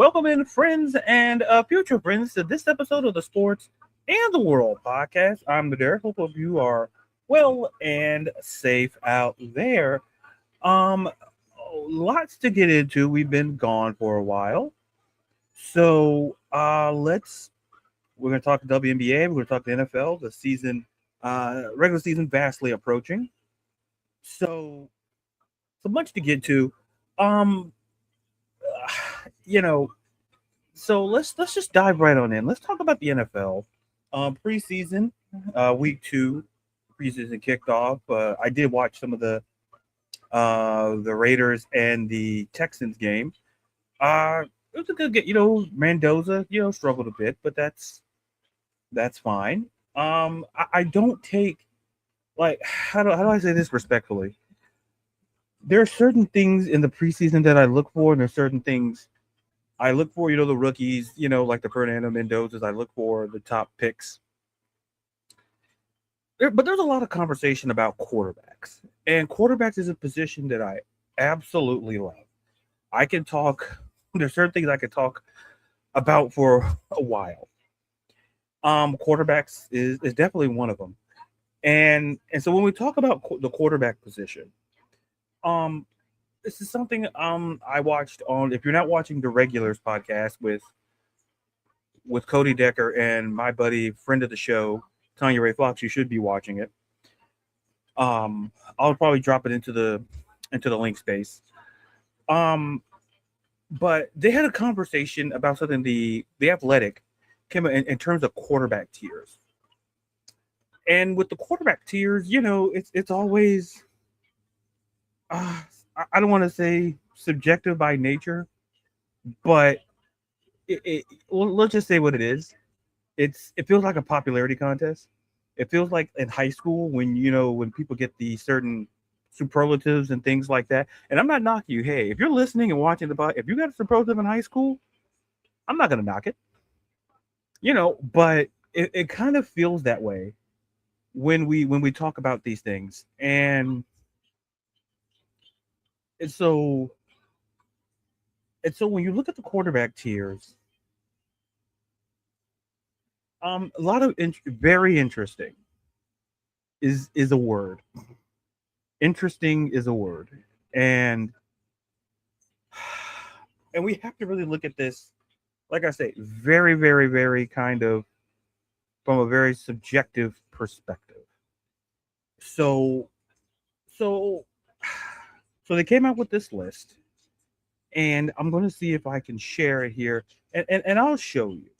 Welcome in, friends and future friends, to this episode of the Sports and the World podcast. I'm the Derek. Hope you are well and safe out there. Um, Lots to get into. We've been gone for a while, so we're going to talk WNBA. We're going to talk the NFL. The season, regular season, vastly approaching. So much to get to. Um, you know, So let's just dive right on in. Let's talk about the NFL. Preseason, week two, preseason kicked off. I did watch some of the Raiders and the Texans game. It was a good game. Mendoza, struggled a bit, but that's fine. I don't take like how do I say this respectfully? There are certain things in the preseason that I look for, and there's certain things I look for, the rookies, like the Fernando Mendozas. I look for the top picks. But there's a lot of conversation about quarterbacks. And quarterbacks is a position that I absolutely love. I can talk, there's certain things I could talk about for a while. Quarterbacks is definitely one of them. And so when we talk about the quarterback position, this is something I watched on. If you're not watching the Regulars podcast with Cody Decker and my buddy, friend of the show, Tanya Ray Fox, you should be watching it. I'll probably drop it into the link space. But they had a conversation about something the Athletic came in terms of quarterback tiers. And with the quarterback tiers, it's always I don't want to say subjective by nature, but let's just say what it is. It feels like a popularity contest. It feels like in high school when people get the certain superlatives and things like that. And I'm not knocking you. Hey, if you're listening and watching if you got a superlative in high school, I'm not going to knock it. But it kind of feels that way when we talk about these things. And so when you look at the quarterback tiers, a lot of very interesting is a word. Interesting is a word, and we have to really look at this, like I say, very, very, very kind of from a very subjective perspective. So they came out with this list, and I'm going to see if I can share it here, and I'll show you.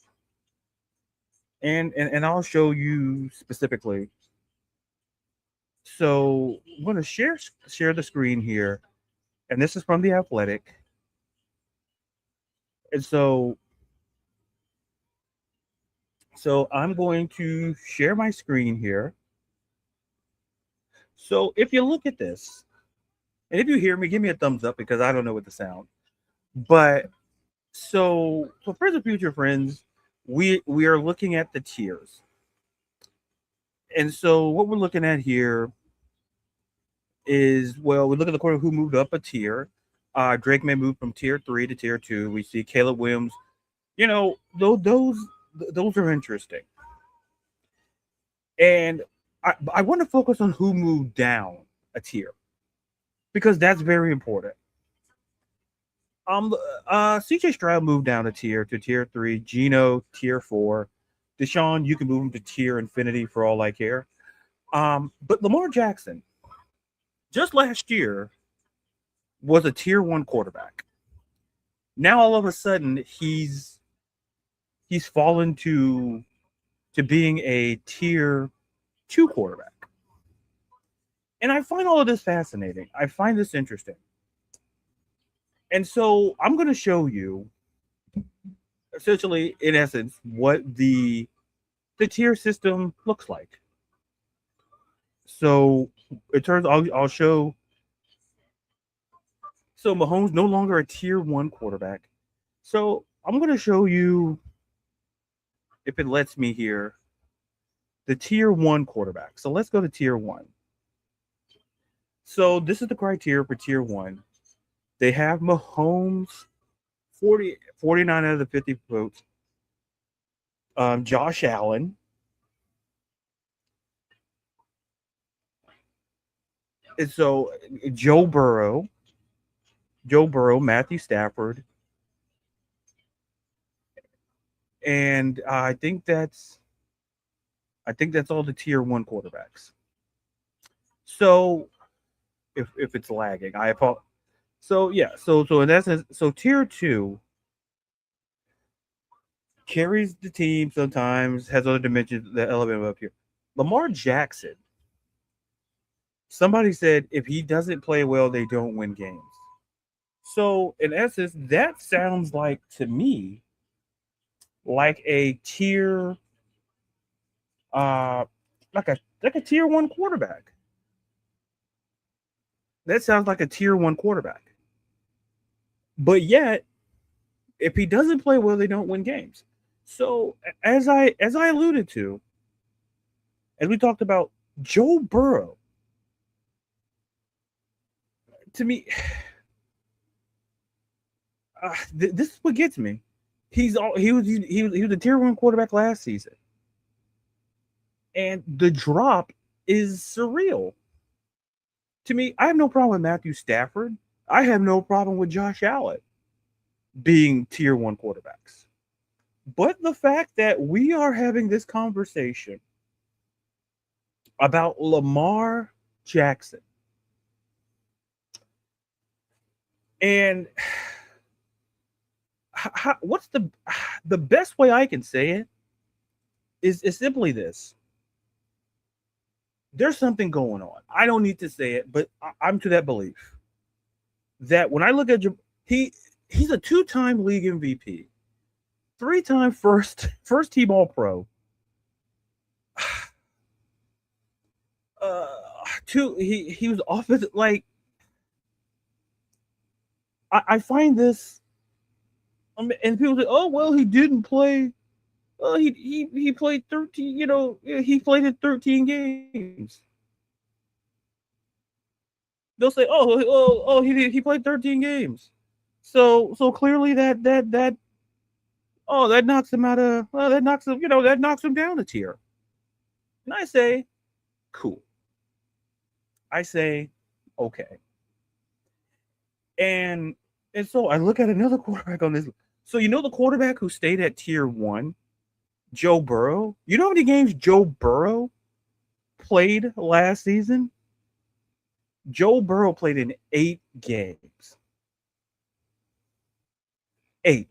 And I'll show you specifically. So I'm going to share the screen here, and this is from the Athletic. And so I'm going to share my screen here. So if you look at this, and if you hear me, give me a thumbs up because I don't know what the sound. But so for the future friends, we are looking at the tiers. And so what we're looking at here is, we look at the quarter who moved up a tier. Drake May moved from tier 3 to tier 2. We see Caleb Williams. Those are interesting. And I want to focus on who moved down a tier because that's very important. CJ Stroud moved down a tier to tier 3. Geno, tier 4. Deshaun, you can move him to tier infinity for all I care. But Lamar Jackson, just last year, was a tier 1 quarterback. Now all of a sudden he's fallen to being a tier 2 quarterback. And I find all of this fascinating. I find this interesting. And so I'm going to show you, essentially, in essence, what the tier system looks like. So it turns, I'll show. So Mahomes no longer a tier 1 quarterback. So I'm going to show you, if it lets me here, the tier 1 quarterback. So let's go to tier 1. So this is the criteria for tier 1. They have Mahomes 49 out of the 50 votes. Josh Allen. And so Joe Burrow, Matthew Stafford, and I think that's all the tier 1 quarterbacks. So if it's lagging, I apologize. So yeah, so in essence, so tier 2 carries the team sometimes, has other dimensions that elevate him up here. Lamar Jackson. Somebody said if he doesn't play well, they don't win games. So in essence, that sounds like to me like a tier like a tier 1 quarterback. That sounds like a tier 1 quarterback. But yet, if he doesn't play well, they don't win games. So as I alluded to, as we talked about, Joe Burrow, to me, this is what gets me. He was a tier 1 quarterback last season, and the drop is surreal. To me, I have no problem with Matthew Stafford. I have no problem with Josh Allen being tier 1 quarterbacks. But the fact that we are having this conversation about Lamar Jackson, and what's the best way I can say it is simply this. There's something going on. I don't need to say it, but I'm to that belief that when I look at he's a 2-time league MVP, 3-time first team All Pro. He was offensive. Like I find this, and people say, "Oh well, he didn't play. He played 13. You know, he played in 13 games." They'll say, "Oh, he played 13 games." So clearly that knocks him out of that knocks him down a tier. And I say, cool. I say, okay. And so I look at another quarterback on this. So the quarterback who stayed at tier 1, Joe Burrow. You know how many games Joe Burrow played last season? Joe Burrow played in 8 games. 8.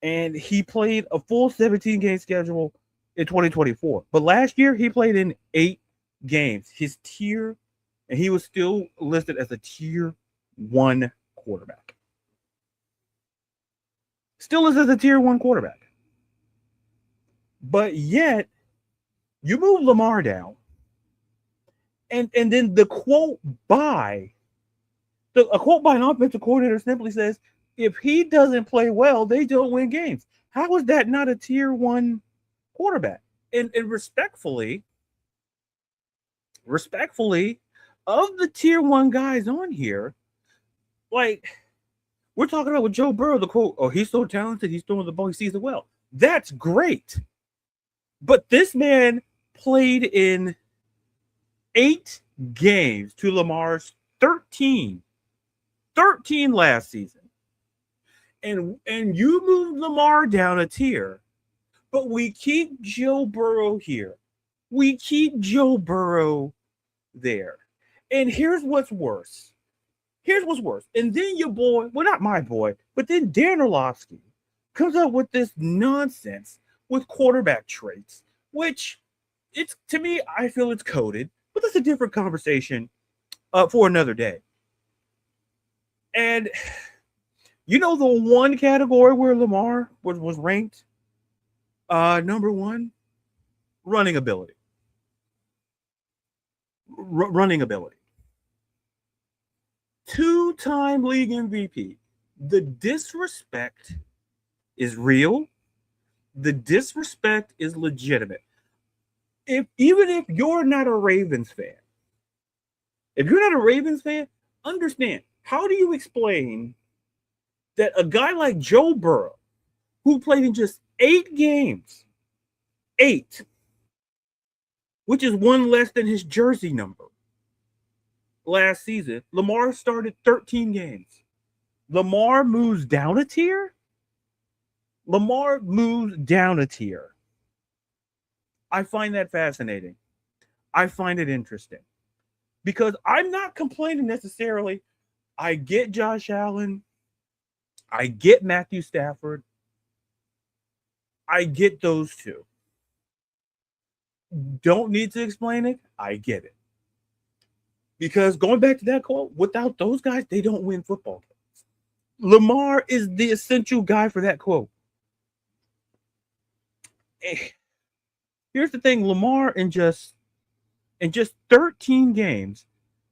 And he played a full 17-game schedule in 2024. But last year, he played in 8 games. His tier, and he was still listed as a tier 1 quarterback. Still is as a tier 1 quarterback. But yet, you move Lamar down. And then a quote by an offensive coordinator simply says, if he doesn't play well, they don't win games. How is that not a tier 1 quarterback? And respectfully, of the tier 1 guys on here, like we're talking about with Joe Burrow, the quote, "Oh, he's so talented, he's throwing the ball, he sees it well." That's great. But this man played in 8 games to Lamar's 13 last season. And you move Lamar down a tier, but we keep Joe Burrow here. We keep Joe Burrow there. And here's what's worse. And then your boy, well, not my boy, but then Dan Orlovsky comes up with this nonsense with quarterback traits, which it's, to me, I feel it's coded, but that's a different conversation for another day. And the one category where Lamar was ranked number 1, running ability. Running ability. 2-time league MVP. The disrespect is real. The disrespect is legitimate. Even if you're not a Ravens fan, understand, how do you explain that a guy like Joe Burrow, who played in just 8 games, 8, which is one less than his jersey number last season, Lamar started 13 games. Lamar moves down a tier? Lamar moves down a tier. I find that fascinating. I find it interesting because I'm not complaining necessarily. I get Josh Allen. I get Matthew Stafford. I get those two. Don't need to explain it. I get it. Because going back to that quote, without those guys, they don't win football games. Lamar is the essential guy for that quote. Here's the thing, Lamar in just 13 games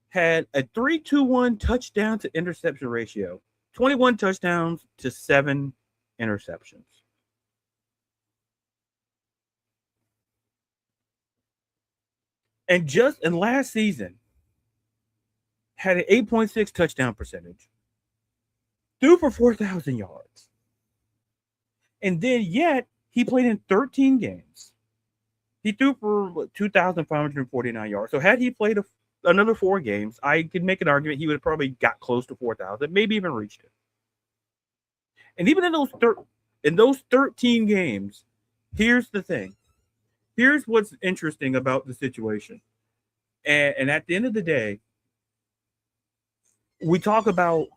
had a 3-2-1 touchdown to interception ratio, 21 touchdowns to 7 interceptions. And just in last season, had an 8.6 touchdown percentage, threw for 4,000 yards. And then yet, he played in 13 games. He threw for 2,549 yards. So had he played another 4 games, I could make an argument he would have probably got close to 4,000, maybe even reached it. And even in those 13 games, here's the thing. Here's what's interesting about the situation. And at the end of the day, we talk about,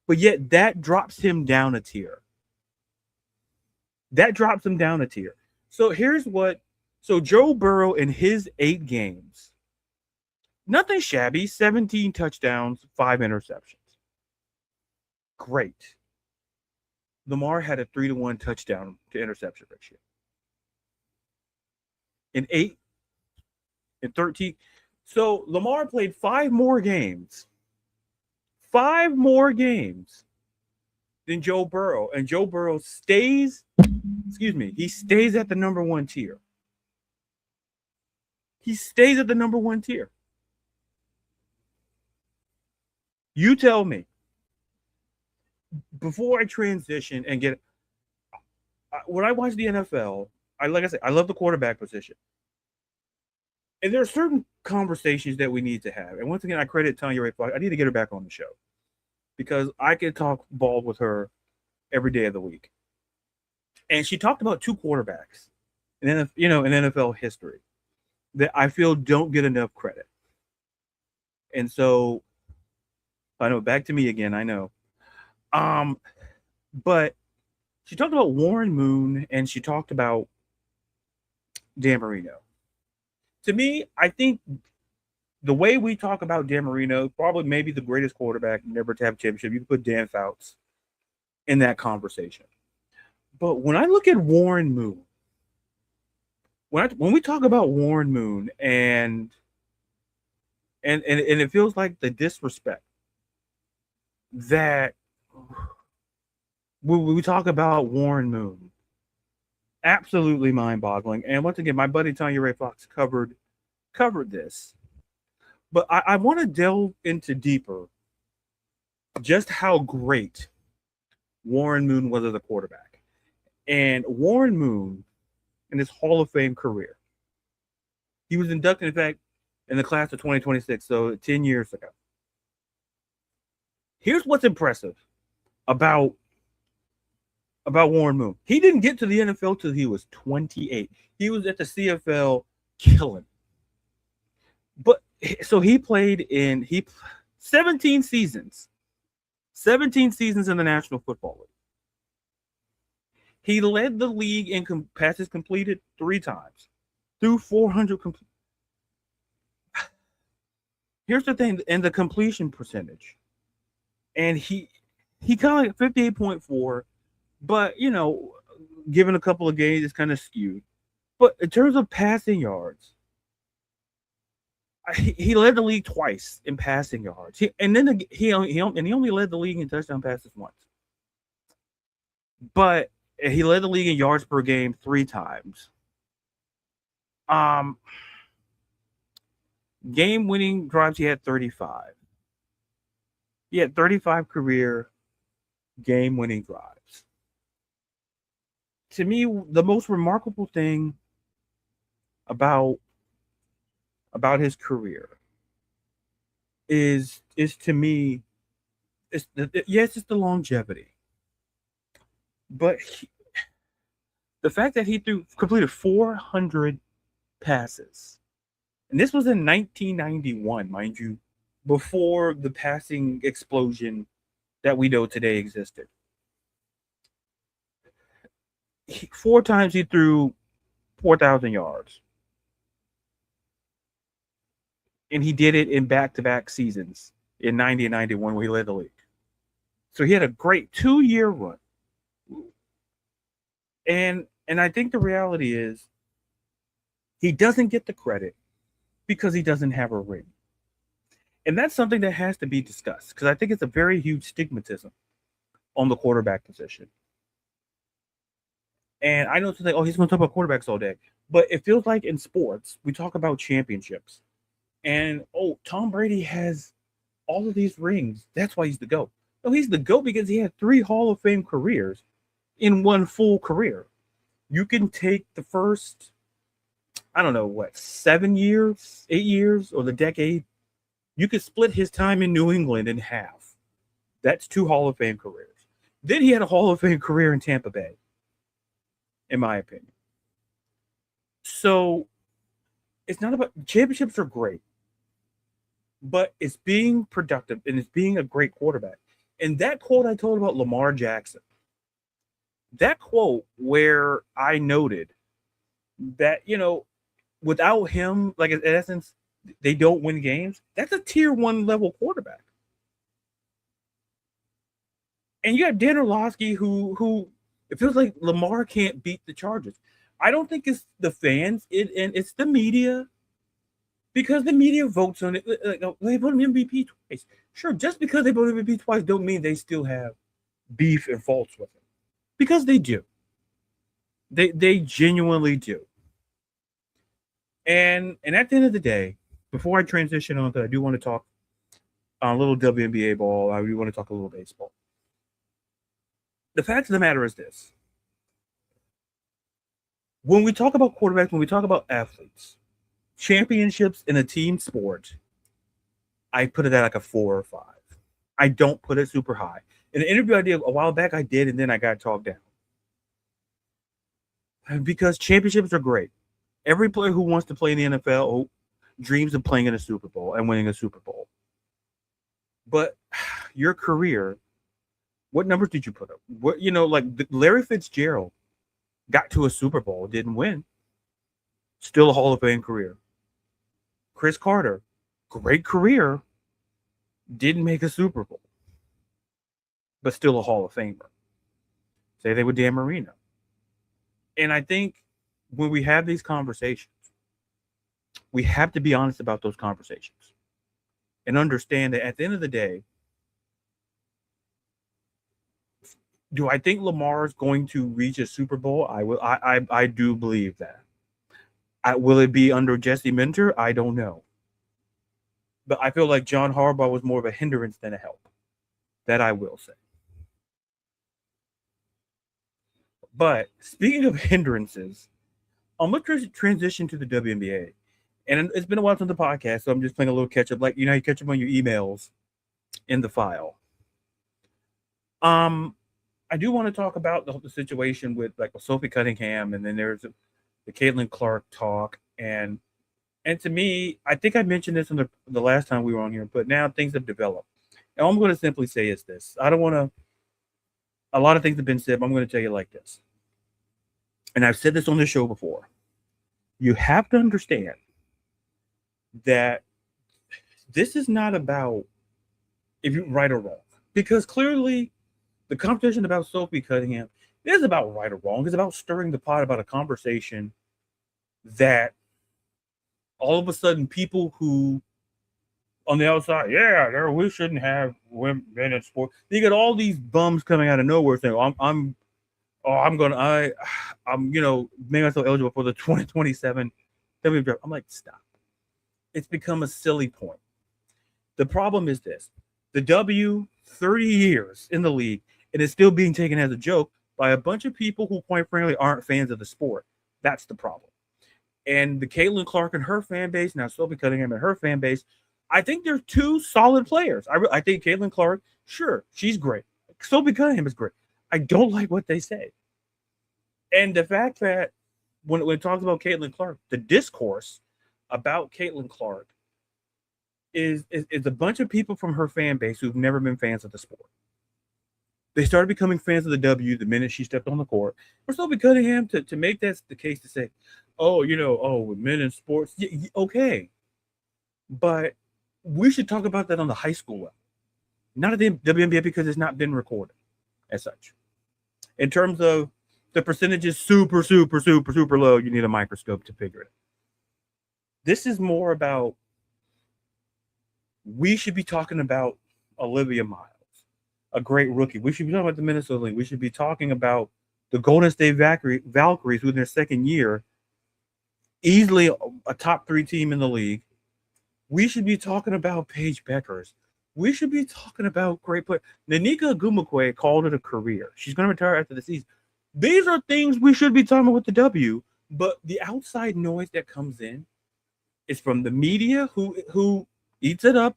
but yet that drops him down a tier. That drops him down a tier. So so Joe Burrow in his 8 games, nothing shabby, 17 touchdowns, 5 interceptions. Great. Lamar had a 3-1 touchdown to interception ratio. In 13. So Lamar played 5 more games. 5 more games than Joe Burrow. And Joe Burrow stays at the number 1 tier. He stays at the number 1 tier. You tell me, before I transition and get, when I watch the NFL, like I said, I love the quarterback position. And there are certain conversations that we need to have. And once again, I credit Tanya Ray Flock. I need to get her back on the show because I can talk ball with her every day of the week. And she talked about 2 quarterbacks in NFL history that I feel don't get enough credit. And so, I know, back to me again, I know. But she talked about Warren Moon and she talked about Dan Marino. To me, I think the way we talk about Dan Marino, probably maybe the greatest quarterback never to have a championship. You can put Dan Fouts in that conversation. But when I look at Warren Moon, when we talk about Warren Moon and it feels like the disrespect that when we talk about Warren Moon, absolutely mind-boggling. And once again, my buddy Tanya Ray Fox covered this. But I want to delve into deeper just how great Warren Moon was as a quarterback. And Warren Moon, in his Hall of Fame career, he was inducted, in fact, in the class of 2026, so 10 years ago. Here's what's impressive about Warren Moon. He didn't get to the NFL till he was 28. He was at the CFL killing. But so he played in 17 seasons. 17 seasons in the National Football League. He led the league in passes completed 3 times. Through 400 Here's the thing, and the completion percentage. And he kind of like 58.4, but given a couple of games, it's kind of skewed. But in terms of passing yards, he led the league twice in passing yards. He only led the league in touchdown passes once. But he led the league in yards per game 3 times. Game-winning drives, he had 35. He had 35 career game-winning drives. To me, the most remarkable thing about his career is to me, yes, it's the longevity, but the fact that he completed 400 passes, and this was in 1991, mind you, before the passing explosion that we know today existed. 4 times he threw 4,000 yards. And he did it in back-to-back seasons in 90 and 91 where he led the league. So he had a great 2-year run. And I think the reality is he doesn't get the credit because he doesn't have a ring. And that's something that has to be discussed because I think it's a very huge stigmatism on the quarterback position. And I know it's like, oh, he's going to talk about quarterbacks all day. But it feels like in sports, we talk about championships. And, oh, Tom Brady has all of these rings. That's why he's the GOAT. No, he's the GOAT because he had 3 Hall of Fame careers in one full career. You can take the first, I don't know, what, 7 years, 8 years, or the decade. You could split his time in New England in half. That's 2 Hall of Fame careers. Then he had a Hall of Fame career in Tampa Bay, in my opinion. So it's not about, championships are great, but it's being productive and it's being a great quarterback. And that quote I told about Lamar Jackson, that quote where I noted that, you know, without him, like in essence, they don't win games. That's a tier 1 level quarterback. And you have Dan Orlovsky who it feels like Lamar can't beat the Chargers. I don't think it's the fans, and it's the media, because the media votes on it. They voted him MVP twice. Sure, just because they voted MVP twice don't mean they still have beef and faults with him. Because they do. They genuinely do. And at the end of the day, before I transition on, because I do want to talk a little WNBA ball, I do want to talk a little baseball. The fact of the matter is this. When we talk about quarterbacks, when we talk about athletes, championships in a team sport, I put it at like a 4 or 5. I don't put it super high. In an interview I did a while back, I did, and then I got talked down. Because championships are great. Every player who wants to play in the NFL dreams of playing in a Super Bowl and winning a Super Bowl. But your career, what numbers did you put up? What, you know, like Larry Fitzgerald got to a Super Bowl, didn't win. Still a Hall of Fame career. Chris Carter, great career, didn't make a Super Bowl, but still a Hall of Famer. Say they with Dan Marino. And I think when we have these conversations, we have to be honest about those conversations and understand that at the end of the day, do I think Lamar is going to reach a Super Bowl? I do believe that. Will it be under Jesse Minter? I don't know. But I feel like John Harbaugh was more of a hindrance than a help. That I will say. But speaking of hindrances, I'm going to transition to the WNBA. And it's been a while since the podcast, so I'm just playing a little catch up. Like, you know, you catch up on your emails in the file. I do want to talk about the situation with like Sophie Cunningham, and then there's the Caitlin Clark talk, and to me, I think I mentioned this in the last time we were on here, but now things have developed. And all I'm going to simply say is this: I don't want to. A lot of things have been said, but I'm going to tell you like this, and I've said this on the show before. You have to understand that this is not about if you're right or wrong, because clearly the conversation about Sophie Cunningham is about right or wrong. It's about stirring the pot about a conversation that all of a sudden people who on the outside, we shouldn't have women in sports. You get all these bums coming out of nowhere saying, I'm you know, make myself eligible for the 2027 WNBA draft. I'm like, stop. It's become a silly point. The problem is this: the W, 30 years in the league, and it's still being taken as a joke by a bunch of people who, quite frankly, aren't fans of the sport. That's the problem. And the Caitlin Clark and her fan base, now Sophie Cunningham and her fan base, I think they're two solid players. I think Caitlin Clark, sure, she's great. Sophie Cunningham is great. I don't like what they say. And the fact that when it talks about Caitlin Clark, the discourse about Caitlin Clark is a bunch of people from her fan base who've never been fans of the sport. They started becoming fans of the W the minute she stepped on the court. For Sophie Cunningham to make that the case to say, with men in sports, okay. But we should talk about that on the high school level, not at the WNBA, because it's not been recorded as such. In terms of the percentage is super, super, super, super low, you need a microscope to figure it out. This is more about, we should be talking about Olivia Miles, a great rookie. We should be talking about the Minnesota League. We should be talking about the Golden State Valkyries, who in their second year, easily a top 3 team in the league. We should be talking about Paige Beckers. We should be talking about great players. Nanika Agumekwe called it a career. She's going to retire after the season. These are things we should be talking about with the W, but the outside noise that comes in is from the media who eats it up.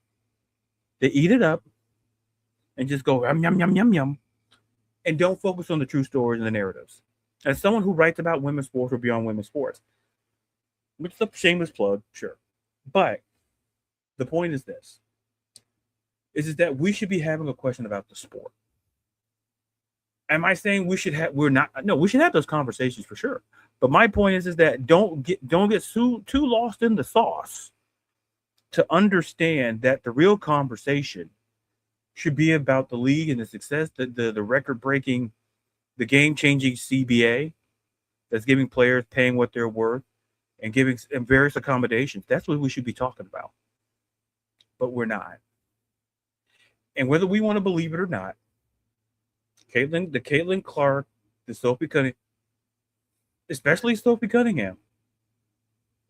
They eat it up and just go yum, yum, yum, yum, yum, and don't focus on the true stories and the narratives. As someone who writes about women's sports or beyond women's sports, which is a shameless plug, sure. But the point is this, is that we should be having a question about the sport. Am I saying we should have, we should have those conversations for sure. But my point is that don't get too lost in the sauce to understand that the real conversation should be about the league and the success, the record-breaking, the game-changing CBA that's giving players paying what they're worth and giving various accommodations. That's what we should be talking about. But we're not. And whether we want to believe it or not, Caitlin Clark, the Sophie Cunningham, especially Sophie Cunningham,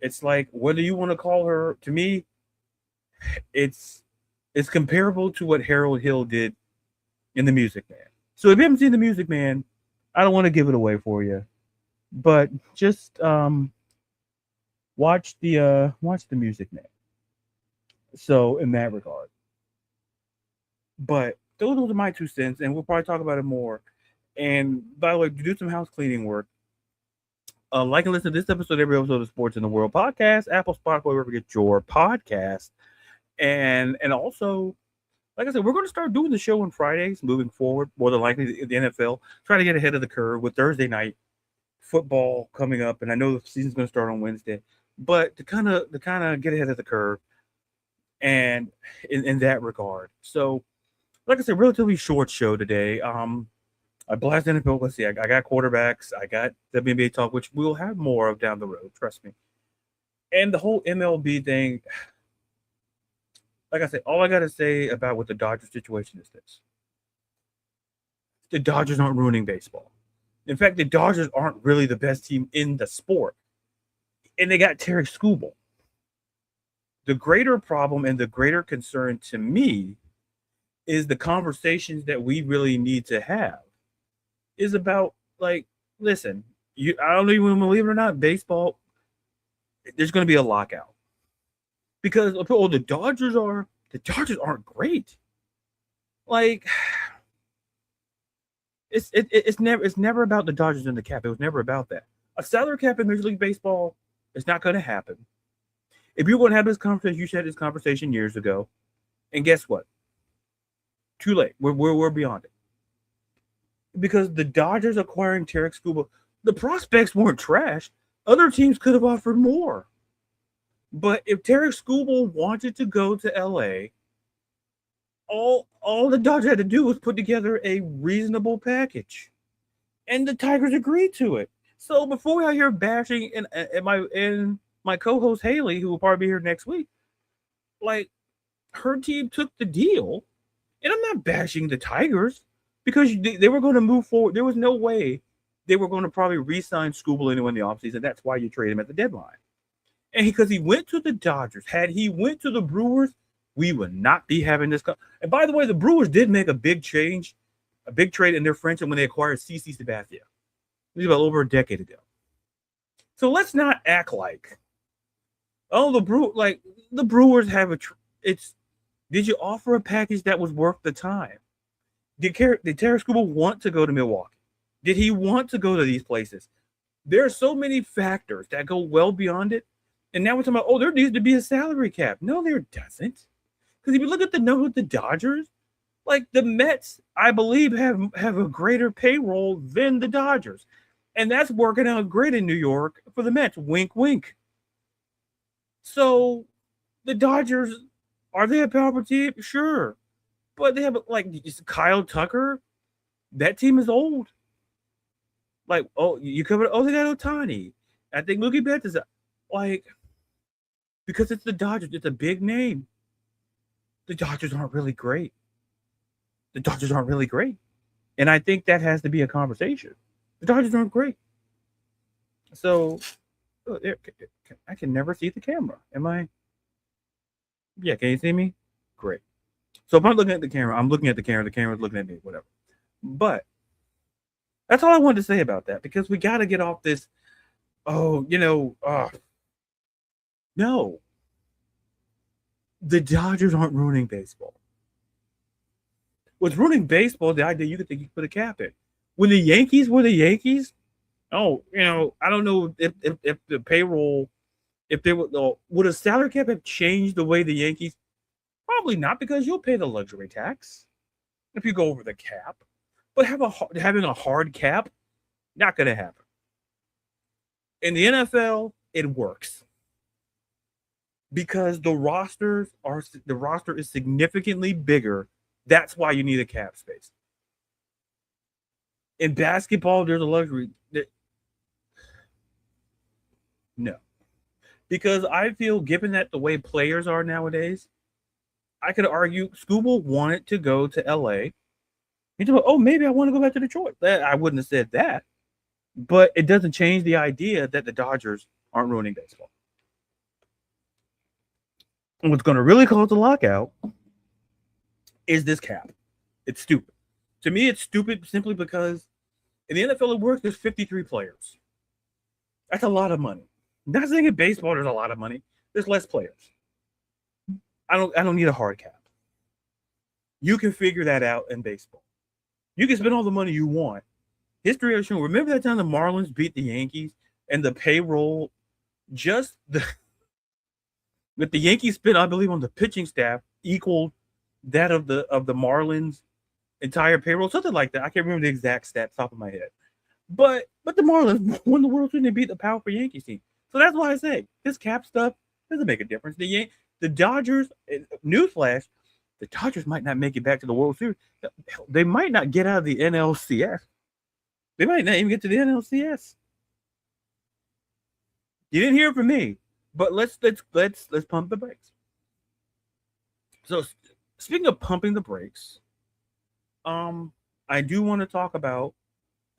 it's like, whether you want to call her, to me, it's comparable to what Harold Hill did in The Music Man. So if you haven't seen The Music Man, I don't want to give it away for you, but just watch the Music Man. So in that regard, but those are my 2 cents, and we'll probably talk about it more. And by the way, do some house cleaning work. Like and listen to this episode, every episode of Sports in the World podcast, Apple, Spotify, wherever you get your podcast. And also, like I said, we're going to start doing the show on Fridays moving forward, more than likely the NFL. Try to get ahead of the curve with Thursday night football coming up, and I know the season's going to start on Wednesday, but to kind of get ahead of the curve, and in that regard. So, like I said, relatively short show today. I blasted NFL. Let's see, I got quarterbacks. I got WNBA talk, which we'll have more of down the road. Trust me. And the whole MLB thing. Like I said, all I got to say about what the Dodgers situation is this. The Dodgers aren't ruining baseball. In fact, the Dodgers aren't really the best team in the sport. And they got Terry Skubal. The greater problem and the greater concern to me is the conversations that we really need to have is about, like, listen, I don't even believe it or not, baseball, there's going to be a lockout. Because the Dodgers aren't great. Like, it's never about the Dodgers and the cap. It was never about that. A salary cap in Major League Baseball is not going to happen. If you're going to have this conversation, you should have this conversation years ago. And guess what? Too late. We're beyond it. Because the Dodgers acquiring Tarek Skubal, the prospects weren't trash. Other teams could have offered more. But if Tarek Skubal wanted to go to LA, all the Dodgers had to do was put together a reasonable package. And the Tigers agreed to it. So before we out here bashing and my co-host Haley, who will probably be here next week, like, her team took the deal. And I'm not bashing the Tigers because they were going to move forward. There was no way they were going to probably re-sign Skubal anyway in the offseason. That's why you trade him at the deadline. And because he went to the Dodgers, had he went to the Brewers, we would not be having this. And by the way, the Brewers did make a big change a big trade in their friendship when they acquired CC Sabathia. It was about over a decade ago. So let's not act like, oh, the Brewers have it's. Did you offer a package that was worth the time? Did Terry Scuba want to go to Milwaukee? Did he want to go to these places? There are so many factors that go well beyond it. And now we're talking about, oh, there needs to be a salary cap. No, there doesn't. Because if you look at the number of the Dodgers, like the Mets, I believe, have a greater payroll than the Dodgers. And that's working out great in New York for the Mets. Wink, wink. So the Dodgers, are they a power team? Sure. But they have, like, Kyle Tucker. That team is old. Like, oh, you covered, oh, they got Ohtani. I think Mookie Betts is, like, because it's the Dodgers. It's a big name. The Dodgers aren't really great. And I think that has to be a conversation. The Dodgers aren't great. So, I can never see the camera. Am I? Yeah, can you see me? Great. So if I'm looking at the camera, I'm looking at the camera. The camera's looking at me, whatever. But that's all I wanted to say about that, because we got to get off this, no. The Dodgers aren't ruining baseball. What's ruining baseball, the idea you could think you could put a cap in. When the Yankees were the Yankees, I don't know if the payroll, if they would a salary cap have changed the way the Yankees? Probably not, because you'll pay the luxury tax if you go over the cap. But having a hard cap, not going to happen. In the NFL, it works because the roster is significantly bigger. That's why you need a cap space. In basketball, there's a luxury. No. Because I feel, given that the way players are nowadays, I could argue Scuba wanted to go to LA. He's like, oh, maybe I want to go back to Detroit. I wouldn't have said that. But it doesn't change the idea that the Dodgers aren't ruining baseball. And what's going to really cause the lockout is this cap. It's stupid. To me, it's stupid simply because in the NFL it works, there's 53 players. That's a lot of money. Not saying in baseball there's a lot of money. There's less players. I don't need a hard cap. You can figure that out in baseball. You can spend all the money you want. History has shown. Remember that time the Marlins beat the Yankees and the payroll, with the Yankees spent, I believe, on the pitching staff equaled that of the Marlins' entire payroll, something like that. I can't remember the exact stats top of my head. But the Marlins won the World Series and they beat the powerful Yankees team. So that's why I say this cap stuff doesn't make a difference. The Dodgers, newsflash, the Dodgers might not make it back to the World Series. They might not get out of the NLCS. They might not even get to the NLCS. You didn't hear it from me, but let's pump the brakes. So speaking of pumping the brakes, I do want to talk about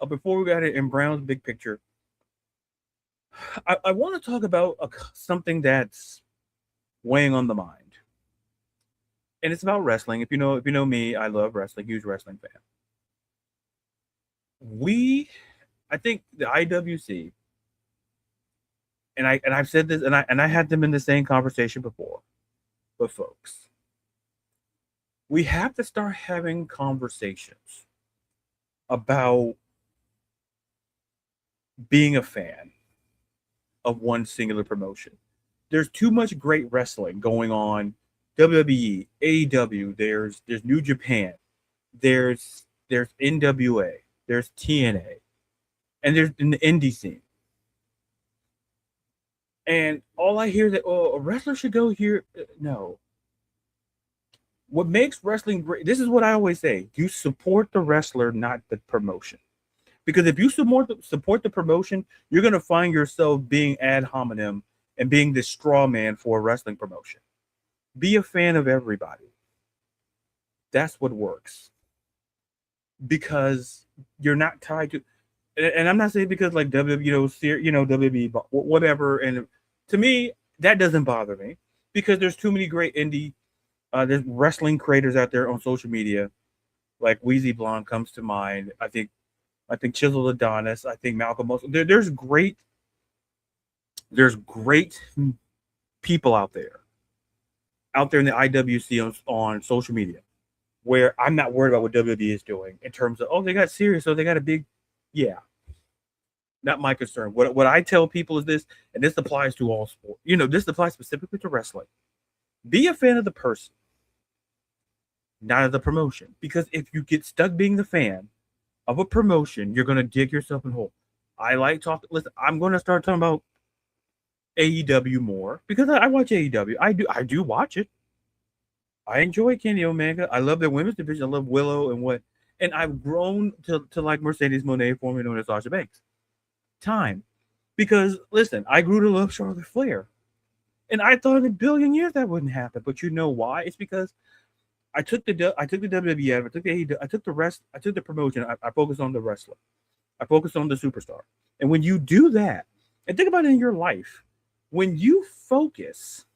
before we got it in Brown's big picture. I want to talk about something that's weighing on the mind. And it's about wrestling. If you know me, I love wrestling, huge wrestling fan. I think the IWC, and I've said this, and I had them in the same conversation before, but folks, we have to start having conversations about being a fan of one singular promotion. There's too much great wrestling going on. WWE, AEW, there's New Japan, there's NWA, there's TNA, and there's in the indie scene. And all I hear is that, oh, a wrestler should go here. No. What makes wrestling great, this is what I always say, you support the wrestler, not the promotion. Because if you support the promotion, you're going to find yourself being ad hominem and being the straw man for a wrestling promotion. Be a fan of everybody. That's what works. Because you're not tied to, and I'm not saying because like WWE, whatever. And to me, that doesn't bother me because there's too many great indie, there's wrestling creators out there on social media, like Wheezy Blonde comes to mind. I think Chisel Adonis. I think Malcolm. There's great people out there in the IWC on social media, where I'm not worried about what WWE is doing in terms of, oh, they got serious, or they got a big, yeah. Not my concern. What I tell people is this, and this applies to all sports. This applies specifically to wrestling. Be a fan of the person, not of the promotion. Because if you get stuck being the fan of a promotion, you're going to dig yourself in a hole. I like talking. Listen, I'm going to start talking about AEW more because I watch AEW. I do watch it. I enjoy Kenny Omega. I love their women's division. I love Willow and I've grown to like Mercedes Moné, formerly known as Sasha Banks. Time, because listen, I grew to love Charlotte Flair, and I thought in a billion years that wouldn't happen. But you know why? It's because I took the WWE, I took the AEW, I took the rest, I took the promotion. I focused on the wrestler. I focused on the superstar. And when you do that, and think about it in your life, when you focus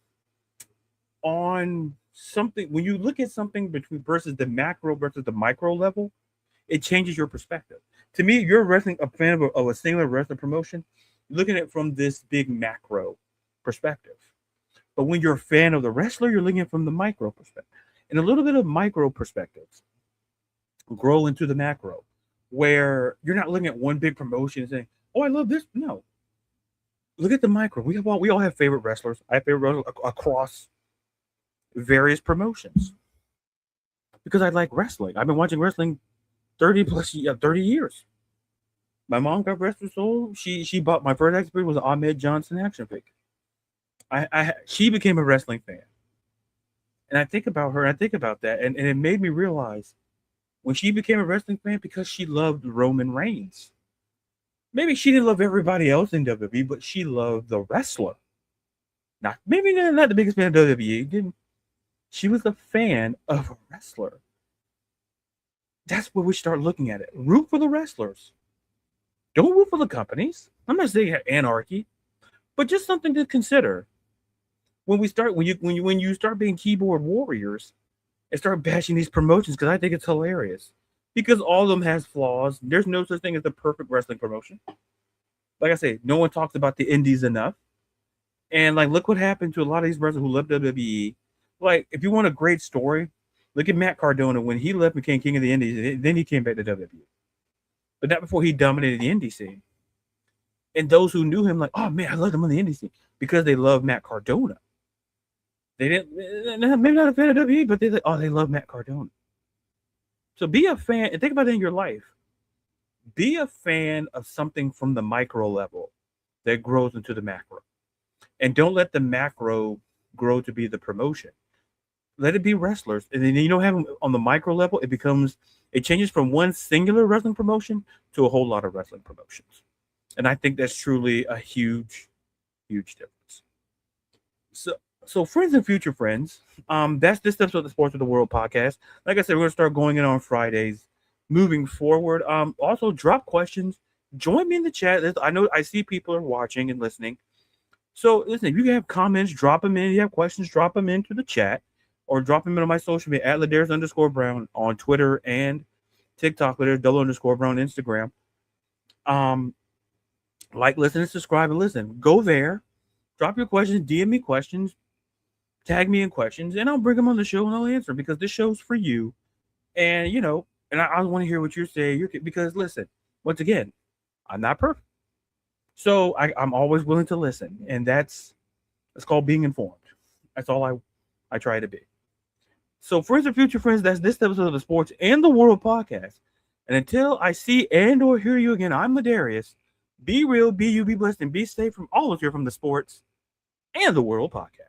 on something, when you look at something versus the macro versus the micro level, it changes your perspective. To me, you're a fan of a singular wrestling promotion, looking at it from this big macro perspective. But when you're a fan of the wrestler, you're looking at it from the micro perspective. And a little bit of micro perspectives grow into the macro, where you're not looking at one big promotion and saying, oh, I love this. No. Look at the micro. We all have favorite wrestlers. I have favorite wrestlers across various promotions because I like wrestling. I've been watching wrestling 30 years. My mom got Wrestler Soul. She bought my first experience was an Ahmed Johnson action figure. She became a wrestling fan. And I think about her and I think about that. And it made me realize when she became a wrestling fan because she loved Roman Reigns. Maybe she didn't love everybody else in WWE, but she loved the wrestler. Not the biggest fan of WWE. She was a fan of a wrestler. That's where we start looking at it. Root for the wrestlers. Don't root for the companies. I'm not saying anarchy, but just something to consider. When you start being keyboard warriors and start bashing these promotions, because I think it's hilarious. Because all of them has flaws. There's no such thing as the perfect wrestling promotion. Like I say, no one talks about the indies enough. And like, look what happened to a lot of these wrestlers who left WWE. Like, if you want a great story, look at Matt Cardona when he left, became king of the indies, then he came back to WWE. But not before he dominated the indie scene. And those who knew him, like, oh man, I love him on the indie scene because they love Matt Cardona. They didn't, maybe not a fan of WWE, but they love Matt Cardona. So be a fan, and think about it in your life. Be a fan of something from the micro level that grows into the macro. And don't let the macro grow to be the promotion. Let it be wrestlers. And then, have on the micro level, it changes from one singular wrestling promotion to a whole lot of wrestling promotions. And I think that's truly a huge, huge difference. So friends and future friends, that's this episode of the Sports of the World podcast. Like I said, we're going to start going in on Fridays moving forward. Also, drop questions. Join me in the chat. I know I see people are watching and listening. So listen, if you have comments, drop them in. If you have questions, drop them into the chat or drop them into my social media at Ladarius_Brown on Twitter and TikTok, Ladarius_Brown Instagram. Like, listen, and subscribe, and listen. Go there. Drop your questions. DM me questions. Tag me in questions, and I'll bring them on the show and I'll answer because this show's for you. And, and I want to hear what you're saying. Because, listen, once again, I'm not perfect. So I'm always willing to listen. And that's called being informed. That's all I try to be. So, friends and future friends, that's this episode of the Sports and the World podcast. And until I see and or hear you again, I'm Ladarius. Be real, be you, be blessed, and be safe from all of you from the Sports and the World podcast.